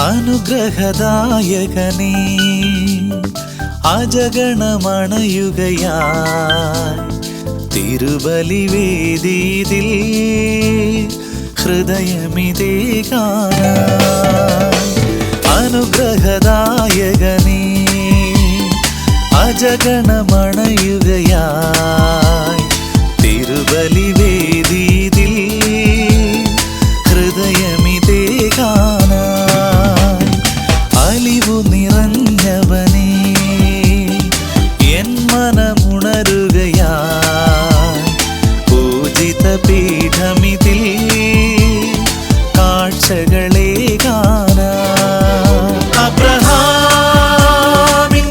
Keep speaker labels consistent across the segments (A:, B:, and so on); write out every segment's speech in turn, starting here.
A: അനുഗ്രഹദായകനേ അജഗണമണയുകയായി തിരുബലിവേദിയിൽ ഹൃദയമിതേ കാണാൻ. അനുഗ്രഹദായകനേ അജഗണമണയുകയായി തിരുബലിവേദിയിൽ ഹൃദയമിതേ കാണാൻ. അലിവു നിറഞ്ഞവനേ എൻ മനമുണരുകയായി പൂജിത പീഠമിതിൽ കാഴ്ചകളെ കാണാൻ. അബ്രഹാമിൻ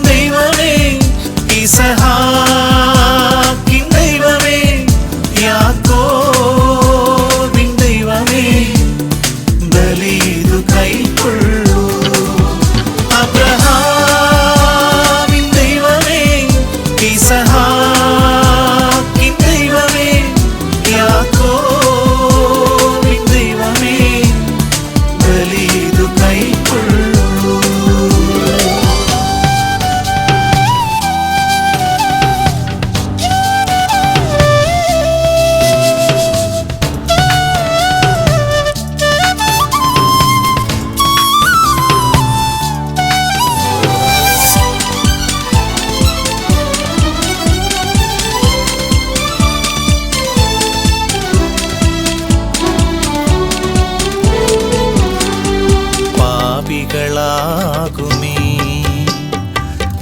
A: ദൈവമേ, ഇസഹാക്കിൻ ദൈവമേ, യാക്കോബിൻ ദൈവമേ, ബലിയിതു കൈക്കൊള്ളൂ. അബ്രഹാമിൻ ദൈവമേ, ഇസഹാക്കിൻ ദൈവമേ, യാക്കോബിൻ ദൈവമേ, ബലിയിതു കൈക്കൊള്ളൂ. പാപികളാകുമേ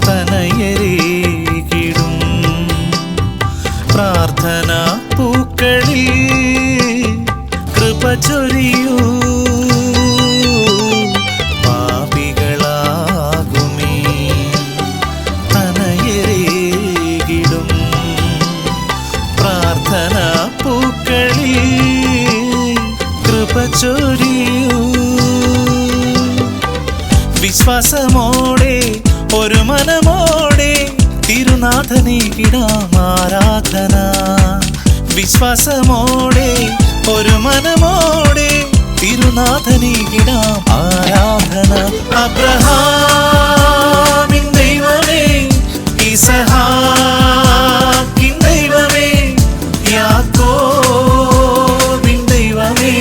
A: തനയരേകിടും പ്രാർത്ഥനാ പൂക്കളിൽ കൃപ ചൊരിയൂ. പാപികളാകുമേ തനയരേകിടും പ്രാർത്ഥനാ പൂക്കളിൽ കൃപ ചൊരിയൂ. വിശ്വാസമോടെ ഒരു മനമോടെ തിരുനാഥനേകിടാം ആരാധന. വിശ്വാസമോടെ ഒരു മനമോടെ തിരുനാഥനേകിടാം ആരാധന. അബ്രഹാമിൻ ദൈവമേ, ഇസഹാക്കിൻ ദൈവമേ, യാക്കോബിൻ ദൈവമേ,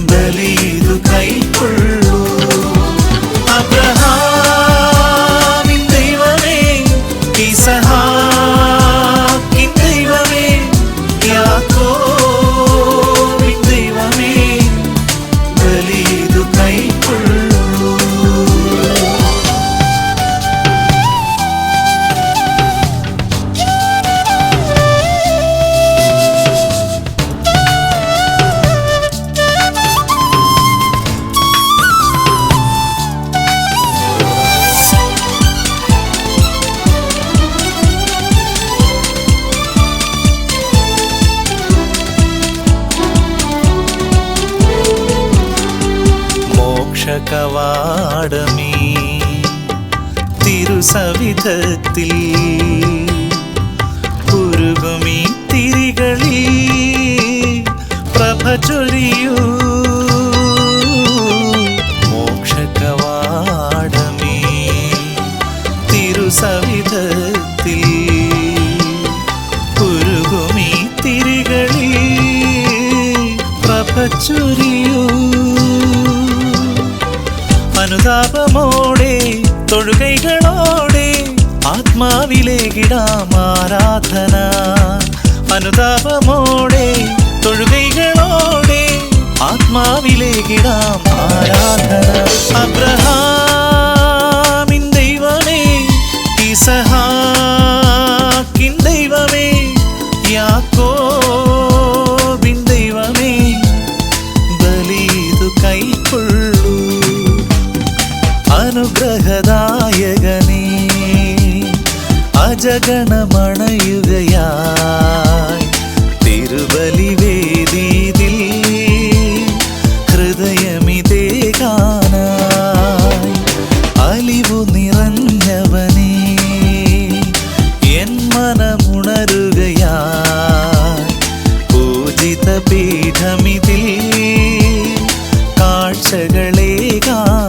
A: ബലിയിതു കൈക്കൊള്ളൂ. അബ്രഹാമിൻ ദൈവമേ, ഇസഹാക്കിൻ ദൈവമേ, യാക്കോബിൻ ദൈവമേ, ബലിയിതു കൈക്കൊള്ളൂ. കവാടമേ തിരുസവിധത്തിൽ ഉരുകുമീ തിരികളിൽ പ്രഭ ചൊരിയൂ. മോക്ഷകവാടമേ തിരുസവിധത്തിൽ ഉരുകുമീ തിരികളിൽ പ്രഭ ചൊരിയൂ. അനുതാപമോടെ തൊഴുകൈകളോടെ ആത്മാവിലേകിടാം ആരാധന. അനുതാപമോടെ തൊഴുകൈകളോടെ ആത്മാവിലേകിടാം ആരാധന. അബ്രഹാമിൻ ദൈവമേ, ഇസഹാക്കിൻ ദൈവമേ, യാക്കോബിൻ ദൈവമേ, ബലിയിതു കൈക്കൊള്ളൂ. അനുഗ്രഹദായകനേ അജഗണമണയുകയായി തിരുബലിവേദിയിൽ ഹൃദയമിതേ കാണാൻ. അലിവു നിറഞ്ഞവനേ എൻ മനമുണരുകയായി പൂജിത പീഠമിതിൽ കാഴ്ചകളെ കാണാൻ.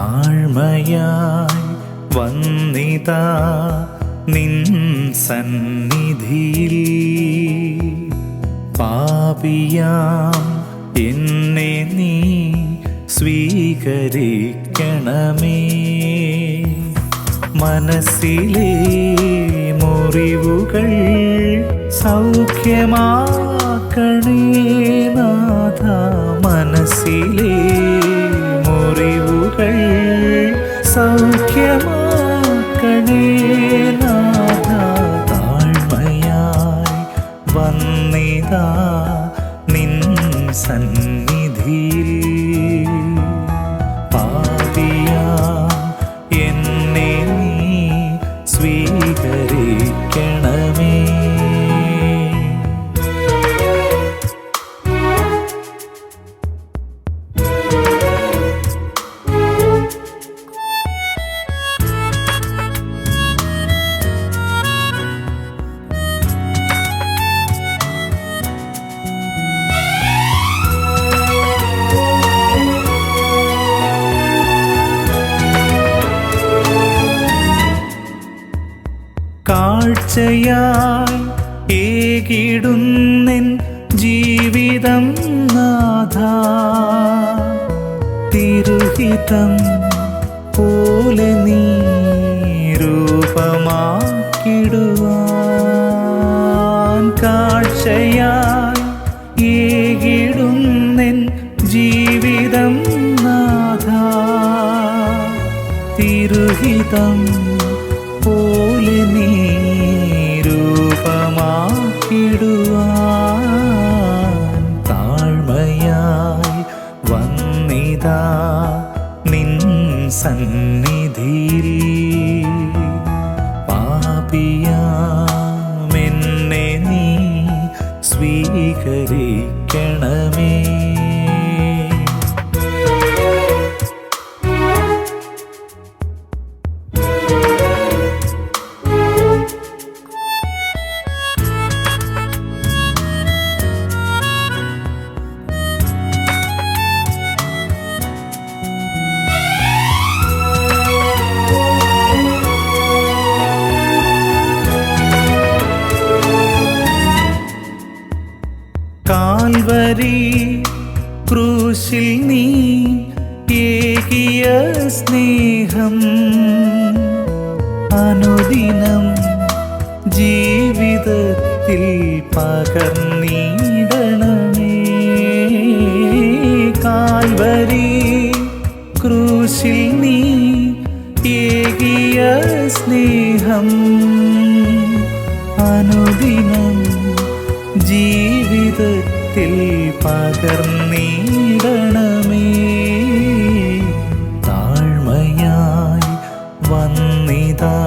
A: താഴ്മയായി വന്നിതാ നിൻ സന്നിധിയിൽ. പാപിയാം എന്നെ നീ സ്വീകരിക്കണമേ. മനസ്സിലെ മുറിവുകൾ സൗഖ്യമാക്കണേ നാഥ. മനസ്സിലെ മുറിവുകൾ സൗഖ്യമാക്കണേ നാഥ. താഴ്മയായി വന്നിതാ നിൻ സന്നിധിയിൽ. പാപിയാം എന്നെ നീ സ്വീകരിക്കണമേ. കാഴ്ചയായി ഏകിടുന്നെൻ ജീവിതം നാഥ. തിരുഹിതം പോലെ നീ രൂപമാക്കിടുവാൻ. കാഴ്ചയായി ഏകിടുന്നെൻ ജീവിതം നാഥ. തിരുഹിതം പോലെ നീ രൂപമാക്കിടുവാൻ. താഴ്മയായി വന്നിതാ നിൻ സന്നിധിയിൽ. പാപിയാം എന്നെ നീ സ്വീകരിക്കണമേ. കാൽവരി ക്രൂശിൽ നീ ഏകിയ സ്നേഹം അനുദിനം ജീവിതത്തിൽ പകർന്നിടണമേ. കാൽവരി ക്രൂശിൽ നീ ഏകിയ സ്നേഹം അനുദിനം ജീവിതത്തിൽ പകർന്നിടണമേ. താഴ്മയായി വന്നിതാ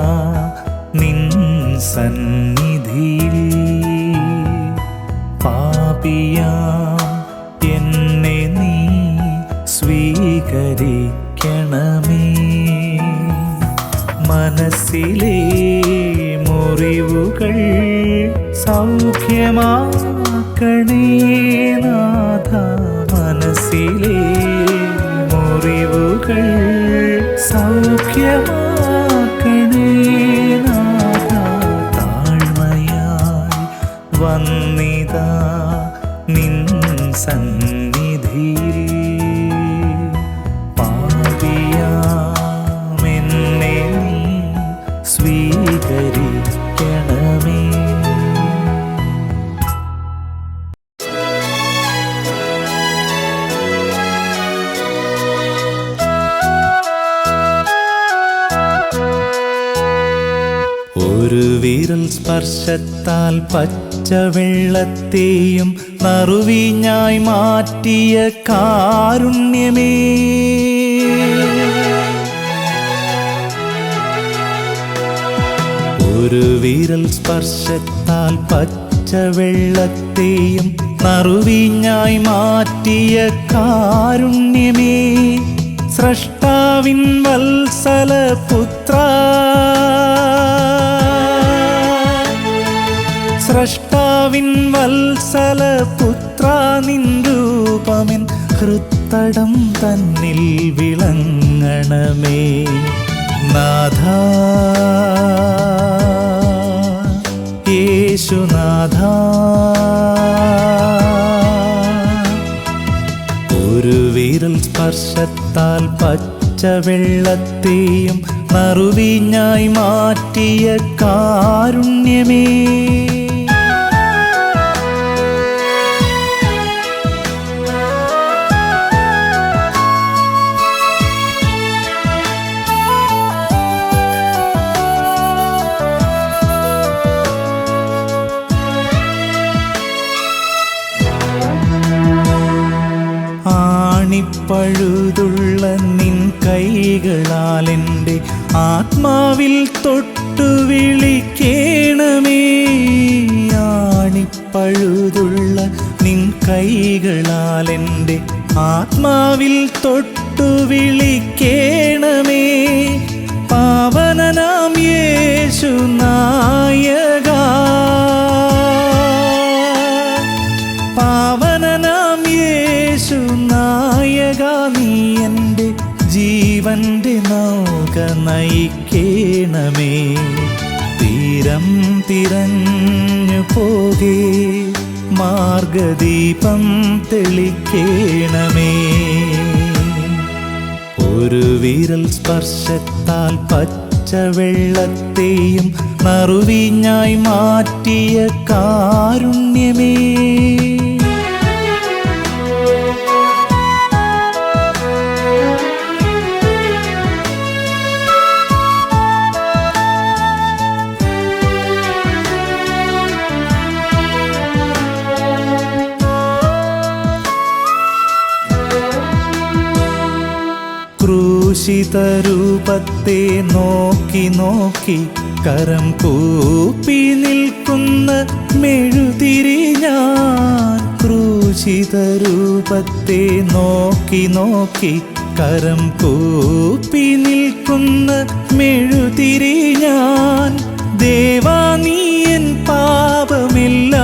A: നിൻ സന്നിധിയിൽ. പാപിയാം എന്നെ നീ സ്വീകരിക്കണമേ. മനസ്സിലെ മുറിവുകൾ സൗഖ്യമാക്കണേ നാഥ. മനസ്സിലെ മുറിവുകൾ സൗഖ്യമാക്കണേ നാഥ. താഴ്മയായി വന്നിതാ നിൻ സന്നിധിയിൽ. പാപിയാം എന്നെ നീ സ്വീകരിക്കണമേ. ഒരു വിരൽ സ്പർശത്താൽ പച്ചവെള്ളത്തെയും നറുവീഞ്ഞായി മാറ്റിയ കാരുണ്യമേ. ഒരു വിരൽ സ്പർശത്താൽ പച്ചവെള്ളത്തെയും നറുവീഞ്ഞായി മാറ്റിയ കാരുണ്യമേ. സ്രഷ്ടാവിൻ വത്സലപുത്ര, സ്രഷ്ടാവിൻ വത്സലപുത്ര, നിൻ രൂപമെൻ ഹൃത്തടം തന്നിൽ വിളങ്ങണമേ. വിളങ്ങണമേ. നാഥ യേശുനാഥ, ഒരു വിരൽ സ്പർശത്താൽ പച്ചവെള്ളത്തെയും നറുവീഞ്ഞായി മാറ്റിയ കാരുണ്യമേ, പഴുതുള്ള നിൻ കൈകളാൽ എൻ്റെ ആത്മാവിൽ തൊട്ടു വിളിക്കേണമേ. ആണിപ്പഴുതുള്ള നിൻ കൈകളാൽ എൻ്റെ ആത്മാവിൽ തൊട്ടു വിളിക്കേണമേ. പാവനനാം യേശു നായക, പാവനനാം യേശു നായക, നീ എൻ്റെ ജീവന്റെ നൗക നയിക്കേണമേ. തീരം തിരഞ്ഞു പോകെ മാർഗദീപം തെളിക്കേണമേ. ഒരു വിരൽ സ്പർശത്താൽ പച്ചവെള്ളത്തെയും നറുവീഞ്ഞായി മാറ്റിയ കാരുണ്യമേ, ക്രൂശിതരൂപത്തെ നോക്കി നോക്കി കരം കൂപ്പി നിൽക്കുന്ന മെഴുതിരി ഞാൻ. ക്രൂശിതരൂപത്തെ നോക്കി നോക്കി കരം കൂപ്പി നിൽക്കുന്ന മെഴുതിരി ഞാൻ. ദേവാ നീ എൻ പാപമെല്ലാം,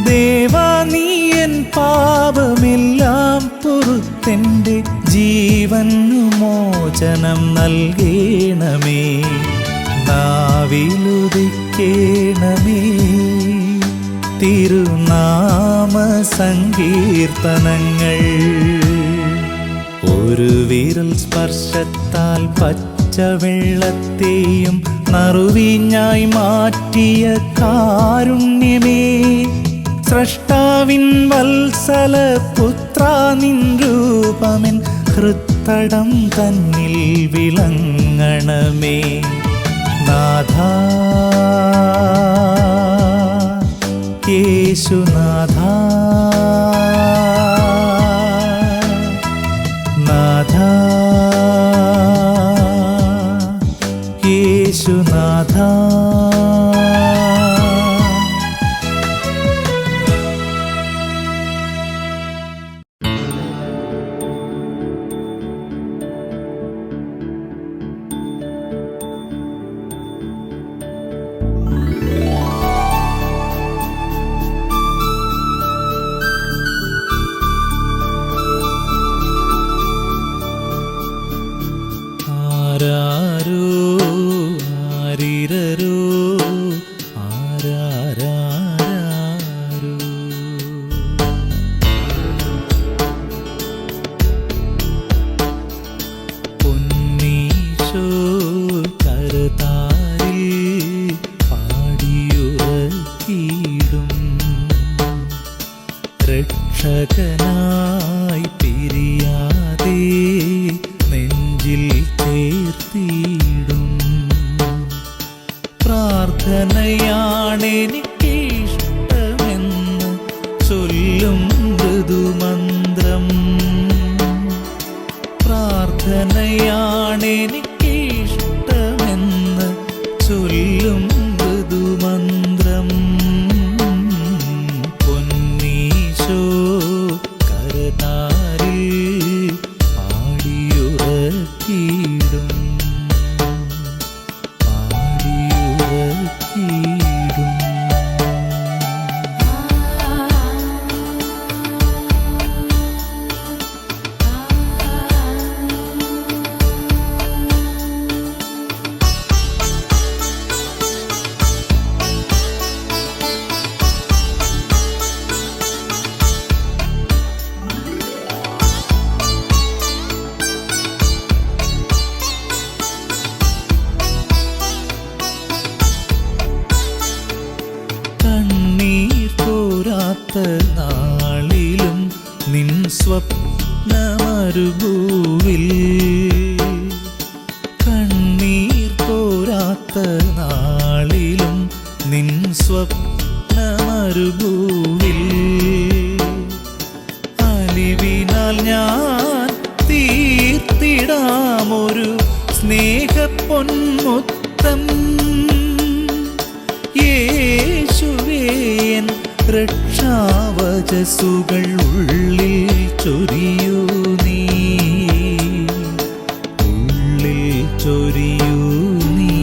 A: ദേവാ നീ എൻ പാപമെല്ലാം പൊറുത്തെൻ്റെ ജീവനു മോചനം നൽകേണമേ. നാവിലുദിക്കേണമേ തിരുനാമ സങ്കീർത്തനങ്ങൾ. ഒരു വിരൽ സ്പർശത്താൽ പച്ചവെള്ളത്തെയും നറുവീഞ്ഞായി മാറ്റിയ കാരുണ്യമേ, സ്രഷ്ടാവിൻ വത്സല പുത്ര നിൻ രൂപമെൻ ഹൃത്തടം തന്നിൽ വിളങ്ങണമേ. നാഥ യേശുനാഥ, നാഥ യേശുനാഥ. ആരാരോ ആരിരരോ ആരാരാരോ, പൊന്നീശോ കരതാരിൽ പാടിയുറക്കിയിടും, രക്ഷകനായി പിരിയാതെ നെഞ്ചിൽ ചേർത്തിടും. പ്രാർത്ഥനയാണെനിക്കിഷ്ടമെന്ന് ചൊല്ലും മൃദുമന്ത്രം, പ്രാർത്ഥനയാണെനിക്കിഷ്ടമെന്ന് ചൊല്ലും മൃദുമന്ത്രം. പൊന്നീശോ കരതാരിൽ പാടിയുറക്കിയിടും, പാടിയുറക്കിയിടും. നിൻ സ്വപ്നമരുഭൂവിൽ കണ്ണീർ തോരാത്ത നാളിലും നിൻ സ്വപ്നമരുഭൂവിൽ അലിവിനാൽ ഞാൻ തീർത്തിടാമൊരു സ്നേഹപ്പൊന്മുത്തം യേശുവേ എൻ രക്ഷാവചസ്സുകൾ ഉള്ളിൽ ചൊരിയൂ നീ, ഉള്ളിൽ ചൊരിയൂ നീ.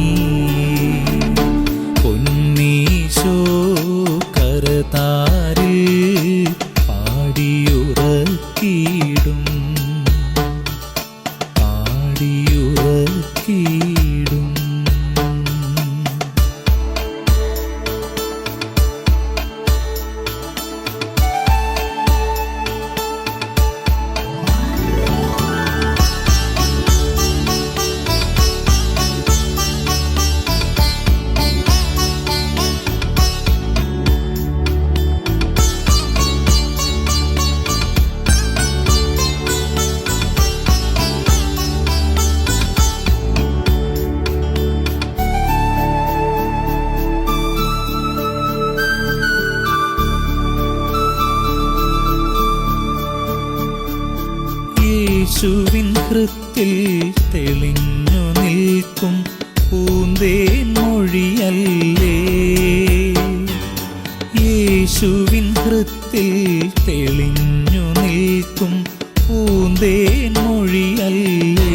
A: പൊന്നീശോ കരതാരിൽ പാടിയുറക്കിയിടും, പാടിയുറക്കിയിടും. യേശുവിൻ കൃത്തിൽ തെളിഞ്ഞു നിൽക്കും പൂന്തേൻ മൊഴിയല്ലേ, യേശുവിൻ കൃത്തിൽ തെളിഞ്ഞു നിൽക്കും പൂന്തേൻ മൊഴിയല്ലേ.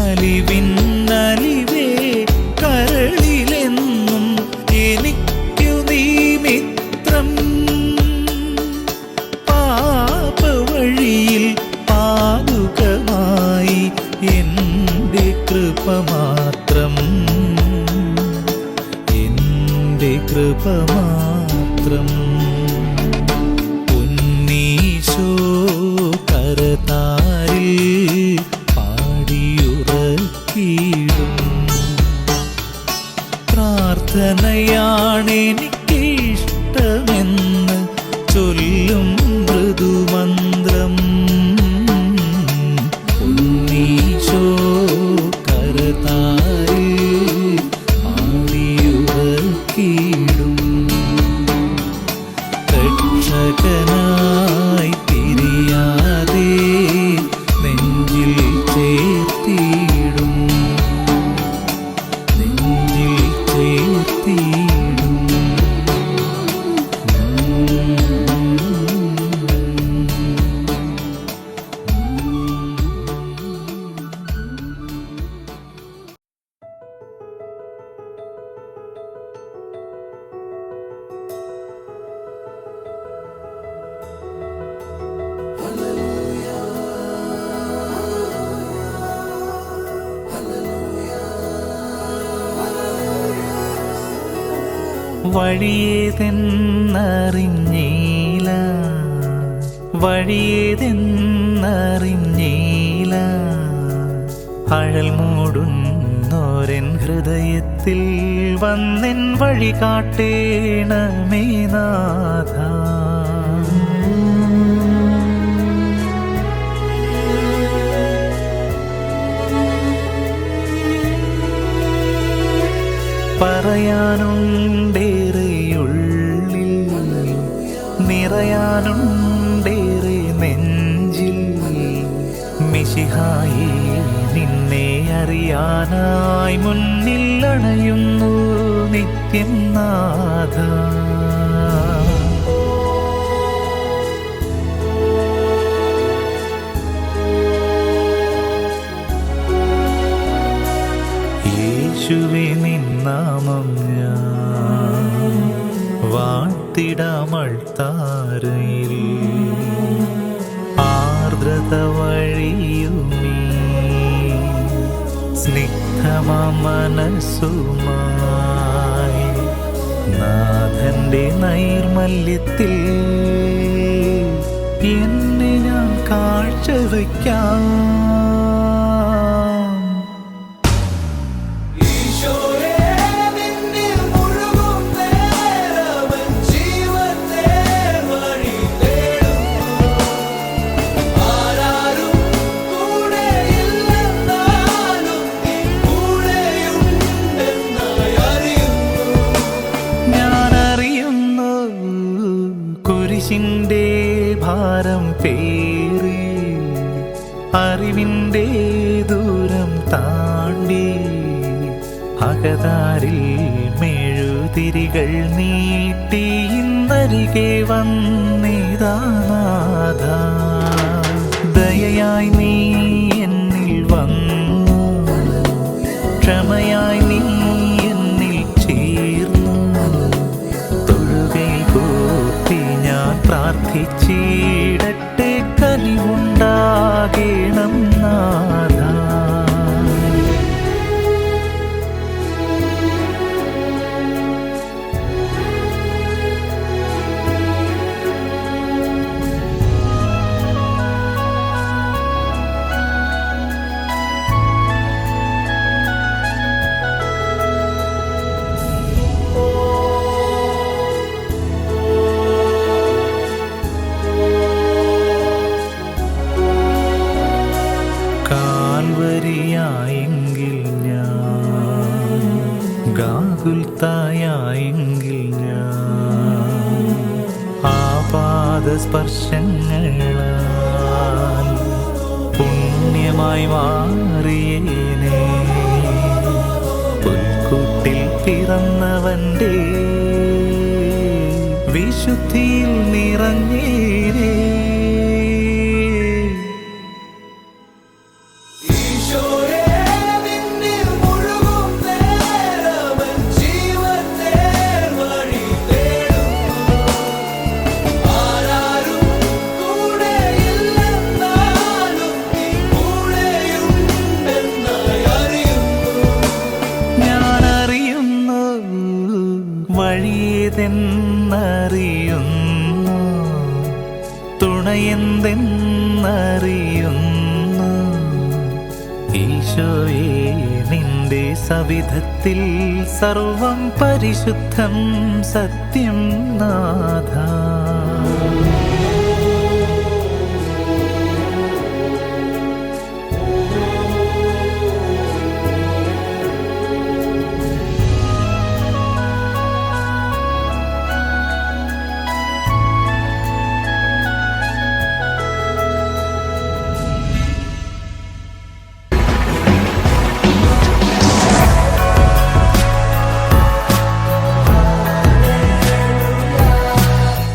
A: അലിവിൻ അലിവേ കരളിലെന്നും എനിക്കു നീ മിത്രം, വഴിയിൽ പാതുകമായി എൻ്റെ കൃപ മാത്രം, എൻ്റെ കൃപ മാത്രം. പൊന്നീശോ കരതാരിൽ പാടിയുറക്കിയിടും. പ്രാർത്ഥനയാണെനിക്കിഷ്ടമെന്ന് ചൊല്ലും മൃദുമന്ത്രം, ഉണ്ണീശോ കരതാരിൽ പാടിയുറക്കിയിടും. രക്ഷകനായി തിരിയാതെ നെഞ്ചിൽ ചേർത്തിയിടും, നെഞ്ചിൽ ചേർത്തിയിടും. വഴിയേതെന്നറിഞ്ഞീല, വഴിയേതെന്നറിഞ്ഞീല, അഴൽ മൂടുന്നോരൻ ഹൃദയത്തിൽ വന്നെൻ വഴി കാട്ടേണമേ നാഥ. പറയാനുണ്ടേറെയുള്ളിൽ, നിറയാനുണ്ടേറെ നെഞ്ചിൽ, മിശിഹായേ നിന്നെ അറിയാനായി മുന്നിൽ അണയുന്നു നിത്യം നാഥ. യേശുവേ നിൻ നാമം ഞാൻ വാഴ്ത്തിടാമൾത്താരയിൽ, ആർദ്രത വഴിയുമീ സ്നിഗ്ധമാ മനസ്സുമായി നാഥന്റെ നൈർമല്യത്തിൽ എന്നെ ഞാൻ കാഴ്ചവയ്ക്കാം.
B: ജീവൻ
A: ഭാരം പേറി അറിവിൻ്റെ ദൂരം താണ്ടി അകതാരിൽ മെഴുതിരികൾ നീട്ടി ഇന്നരികെ വന്നിതാനാഥ ദയയായി നീ എന്നിൽ വന്നു ക്ഷമയായി നീ എന്നിൽ ചേർന്നു തൊഴുകൈ കൂപ്പി ഞാൻ പ്രാർത്ഥിച്ചിടട്ടെ കനിവുണ്ടാകേണം നാഥ കാൽവരിയായെങ്കിൽ ഞാൻ ഗാകുൽത്തായെങ്കിൽ ഞാൻ ആപാദസ്പർശങ്ങളാൽ പുണ്യമായി മാറിയേനെ പുൽക്കൂട്ടിൽ പിറന്നവൻ്റെ വിശുദ്ധിയിൽ നിറഞ്ഞേരേ വഴിയെതെന്നറിയുന്നു തുണയെന്തെന്നറിയുന്നു ഈശോയെ നിന്റെ സവിധത്തിൽ സർവം പരിശുദ്ധം സത്യം നാഥ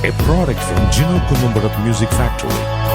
B: A product from Gino Columbarat Music Factory.